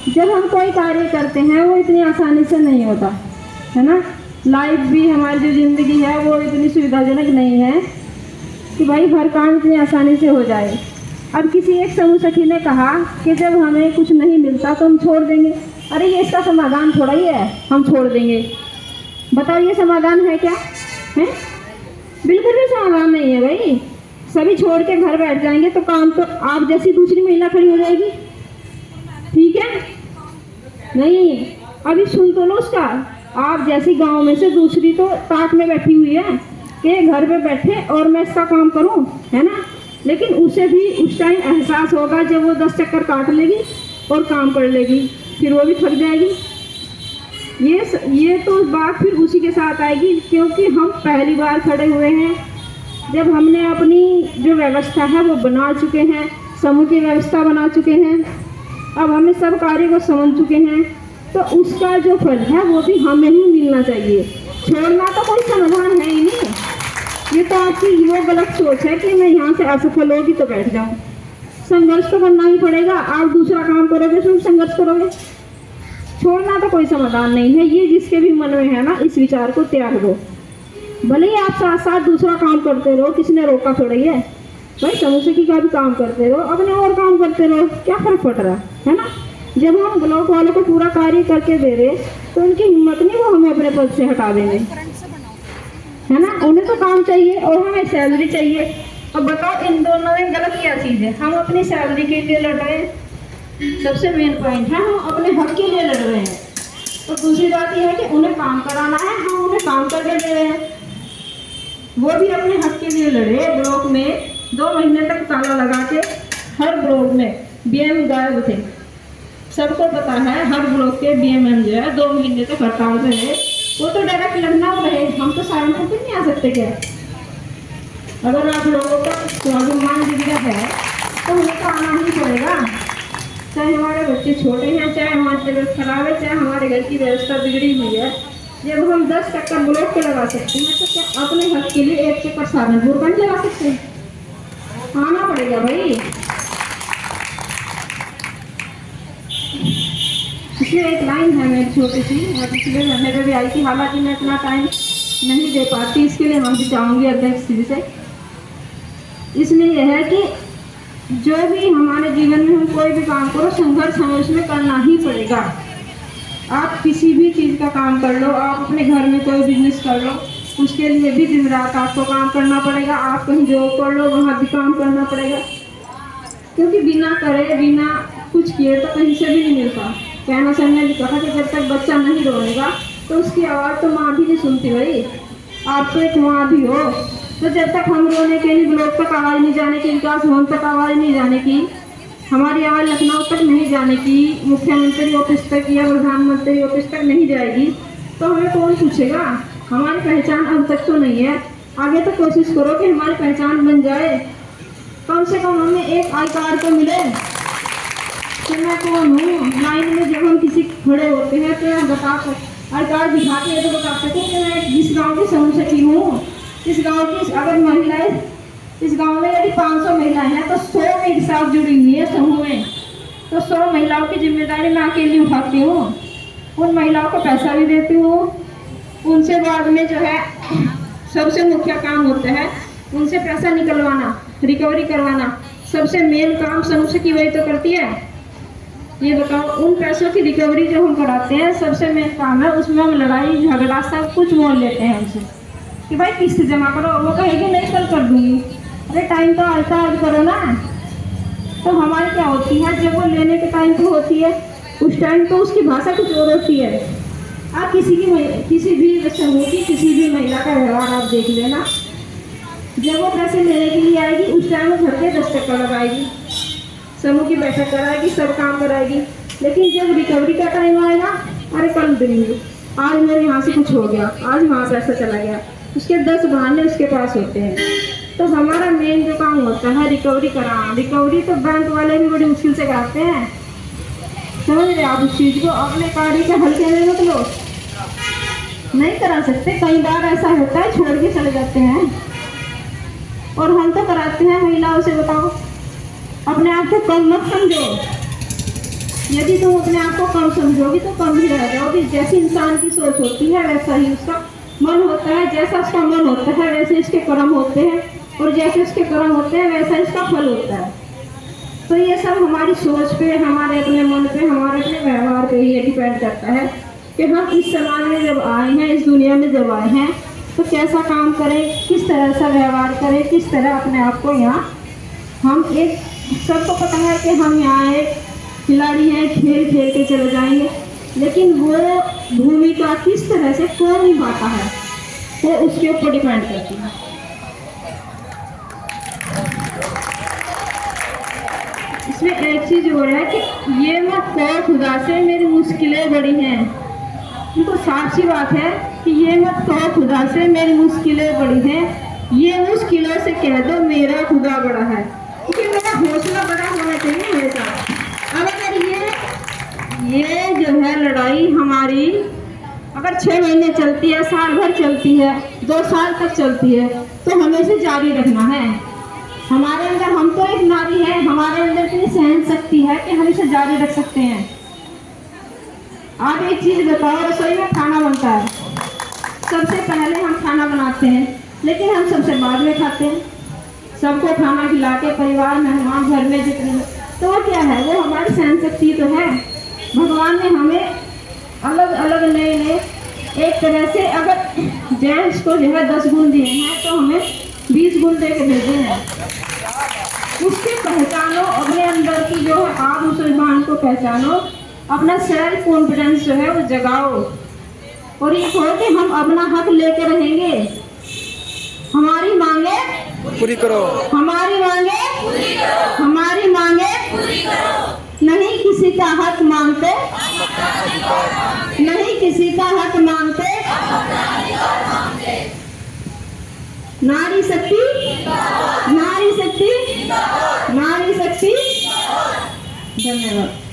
जब हम कोई कार्य करते हैं वो इतनी आसानी से नहीं होता है ना। लाइफ भी हमारी जो ज़िंदगी है वो इतनी सुविधाजनक नहीं है कि भाई हर काम इतनी आसानी से हो जाए। अब किसी एक समूह सखी ने कहा कि जब हमें कुछ नहीं मिलता तो हम छोड़ देंगे। अरे ये इसका समाधान थोड़ा ही है हम छोड़ देंगे। बताओ ये समाधान है क्या? है बिल्कुल भी समाधान नहीं है भाई। सभी छोड़ के घर बैठ जाएंगे तो काम तो आप जैसी दूसरी महिला खड़ी हो जाएगी, ठीक है? नहीं, अभी सुन तो लो उसका। आप जैसी गांव में से दूसरी तो ताक में बैठी हुई है कि घर पे बैठे और मैं इसका काम करूं, है ना। लेकिन उसे भी उस टाइम एहसास होगा जब वो 10 चक्कर काट लेगी और काम कर लेगी, फिर वो भी थक जाएगी। ये तो बात फिर उसी के साथ आएगी, क्योंकि हम पहली बार खड़े हुए हैं। जब हमने अपनी जो व्यवस्था है वो बना चुके हैं, समूह की व्यवस्था बना चुके हैं, अब हमें सब कार्य को समझ चुके हैं, तो उसका जो फल है वो भी हमें ही मिलना चाहिए। छोड़ना तो कोई समाधान है ही नहीं। ये तो आपकी वो गलत सोच है कि मैं यहाँ से असफल होगी तो बैठ जाऊँ। संघर्ष तो करना ही पड़ेगा। आप दूसरा काम करोगे तो संघर्ष करोगे। छोड़ना तो कोई समाधान नहीं है। ये जिसके भी मन में है ना, इस विचार को त्याग दो। भले ही आप साथ साथ दूसरा काम करते रहो, किसने रोका थोड़ा ही है भाई। समूह सखी का भी काम करते रहो, अपने और काम करते रहो, क्या फर्क पड़ रहा है ना। जब हम ब्लॉक वालों को पूरा कार्य करके दे रहे तो उनकी हिम्मत नहीं वो हमें अपने पद से हटा देंगे, है ना। उन्हें तो काम चाहिए और हमें सैलरी चाहिए। अब बताओ इन दोनों में गलत क्या चीज़ है? हम अपनी सैलरी के लिए लड़ रहे हैं, सबसे मेन पॉइंट है, हम अपने हक के लिए लड़ रहे हैं। तो दूसरी बात यह है कि उन्हें काम कराना है, हम उन्हें काम करके दे रहे हैं। वो भी अपने हक के लिए लड़े। ब्लॉक में 2 महीने तक ताला लगा के हर ब्लॉक में बीएम गायब थे। सबको पता है हर ब्लॉक के बीएमएम जो है 2 महीने तक हड़ताल पे रहे। वो तो डायरेक्ट लखनऊ रहे, हम तो सहारनपुर पे नहीं आ सकते क्या? अगर आप लोगों का स्वाभिमान बिगड़ा है तो हमें तो आना ही पड़ेगा, चाहे हमारे बच्चे छोटे हैं, चाहे हमारी तबीयत खराब है, चाहे हमारे घर की व्यवस्था बिगड़ी हुई है। जब हम 10 चक्कर ब्लॉक पे लगा सकते हैं तो क्या अपने हक के लिए 1 चक्कर सहारनपुर का नहीं लगा सकते? आना पड़ेगा भाई। इसलिए एक लाइन है मेरी छोटी सी, मैं पिछले महीने में भी आई थी, हालांकि मैं इतना टाइम नहीं दे पाती, इसके लिए मैं चाहूँगी अध्यक्ष जी से। इसलिए यह है कि जो भी हमारे जीवन में हम कोई भी काम करो, संघर्ष हमें उसमें करना ही पड़ेगा। आप किसी भी चीज़ का काम कर लो, आप अपने घर में कोई बिजनेस कर लो, उसके लिए भी दिन रात आपको काम करना पड़ेगा। आप कहीं जॉब कर लो, वहाँ भी काम करना पड़ेगा, क्योंकि बिना करे बिना कुछ किए तो कहीं से भी नहीं मिलता। कहना सर ने भी कहा कि जब तक बच्चा नहीं रोएगा तो उसकी आवाज़ तो माँ भी नहीं सुनती भाई। आप तो एक माँ भी हो, तो जब तक हम रोने के लिए ब्लॉक तक आवाज़ नहीं जाने की, विकास भवन तक आवाज़ नहीं जाने की, हमारी आवाज़ लखनऊ तक नहीं जाने की, मुख्यमंत्री ऑफिस तक या प्रधानमंत्री ऑफिस तक नहीं जाएगी, तो हमें कौन पूछेगा? हमारी पहचान अब तक तो नहीं है। आगे तो कोशिश करो कि हमारी पहचान बन जाए। कम से कम हमें एक आई कार्ड तो मिले कि मैं कौन हूँ। लाइन में जब हम किसी खड़े होते हैं तो हम बता सकते, आई कार्ड दिखा के तो बता सकते कि मैं जिस गाँव की समूह सखी हूँ। इस गांव की अगर महिलाएं, इस गांव में यदि 500 महिलाएं हैं तो 100 मेरे साथ जुड़ी हुई है समूह में, तो 100 महिलाओं की जिम्मेदारी मैं अकेली उठाती हूँ। उन महिलाओं को पैसा भी देती हूँ, उनसे बाद में जो है सबसे मुख्य काम होता है उनसे पैसा निकलवाना, रिकवरी करवाना। सबसे मेन काम समूह की वही तो करती है। ये बताओ, उन पैसों की रिकवरी जो हम कराते हैं सबसे मेन काम है, उसमें हम लड़ाई झगड़ा सब कुछ मोल लेते हैं उनसे कि भाई किस्त जमा करो। वो कहेगी नहीं कल कर दूंगी। अरे टाइम तो आज करो ना। तो हमारी क्या होती है, जब वो लेने के टाइम पे होती है उस टाइम तो उसकी भाषा कुछ और होती है। आप किसी भी समूह की किसी भी महिला का व्यवहार आप देख लेना, जब वो पैसे लेने के लिए आएगी उस टाइम वो घर के 10 चक्कर लगाएगी, समूह की बैठक कराएगी, सब काम कराएगी। लेकिन जब रिकवरी का टाइम आएगा, अरे कल देंगे, आज मेरे यहाँ से कुछ हो गया, आज वहाँ पैसा चला गया, उसके 10 बहाने उसके पास होते हैं। तो हमारा मेन जो काम होता है रिकवरी कराना। रिकवरी तो बैंक वाले भी बड़ी मुश्किल से कराते हैं, समझ रहे आप उस चीज़ को। अपने कार्य के हल्के में मत लो, नहीं करा सकते। कई बार ऐसा होता है छोड़ के चले जाते हैं और हम तो कराते हैं महिलाओं से। बताओ, अपने आप को कम मत समझो। यदि तुम अपने आप को कम समझोगी तो कम ही रह जाओगी। जैसी इंसान की सोच होती है वैसा ही उसका मन होता है, जैसा उसका मन होता है वैसे इसके कर्म होते हैं, और जैसे उसके कर्म होते हैं वैसा इसका फल होता है। तो ये सब हमारी सोच पे, हमारे अपने मन पे, हमारे अपने व्यवहार पे ये डिपेंड करता है कि हम इस समाज में जब आए हैं, इस दुनिया में जब आए हैं, तो कैसा काम करें, किस तरह से व्यवहार करें, किस तरह अपने आप को यहाँ हम एक, सबको पता है कि हम यहाँ एक खिलाड़ी हैं, खेल खेल के चले जाएंगे, लेकिन वो भूमिका किस तरह से कौन निभाता है वो उसके ऊपर डिपेंड करती है। इसमें एक चीज हो रहा है कि ये मत कहो खुदा से मेरी मुश्किलें बड़ी हैं। तो साफ सी बात है कि ये मत कहो खुदा से मेरी मुश्किलें बड़ी हैं, ये मुश्किलों से कह दो मेरा खुदा बड़ा है, क्योंकि मेरा हौसला बड़ा होना चाहिए हमेशा। अब अगर ये जो है लड़ाई हमारी अगर 6 महीने चलती है, साल भर चलती है, 2 साल तक चलती है, तो हमें इसे जारी रखना है। हमारे अंदर, हम तो एक नारी है, हमारे अंदर इतनी सहन शक्ति है कि हम इसे जारी रख सकते हैं। आप एक चीज बताओ, रसोई में खाना बनता है, सबसे पहले हम खाना बनाते हैं, लेकिन हम सबसे बाद में खाते हैं। सबको खाना खिला के परिवार मेहमान घर में जितने, तो वो क्या है, वो हमारी सहन शक्ति तो है। भगवान ने हमें अलग अलग नए नए एक तरह से, अगर जेंट्स को जो है 10 गुण दिए हैं तो हमें 20 गुण दे के भेजे हैं। उसके पहचानो, अपने अंदर की जो है आप मुसलमान को पहचानो, अपना सेल्फ कॉन्फिडेंस जो है वो जगाओ, और ये कहो कि हम अपना हक लेके रहेंगे। हमारी मांगे पूरी करो, हमारी मांगे पूरी करो, हमारी मांगे पूरी करो। नहीं किसी का हक मांगते, नहीं किसी का हक मांगते, नारी शक्ति, नारी शक्ति, नारी शक्ति। धन्यवाद।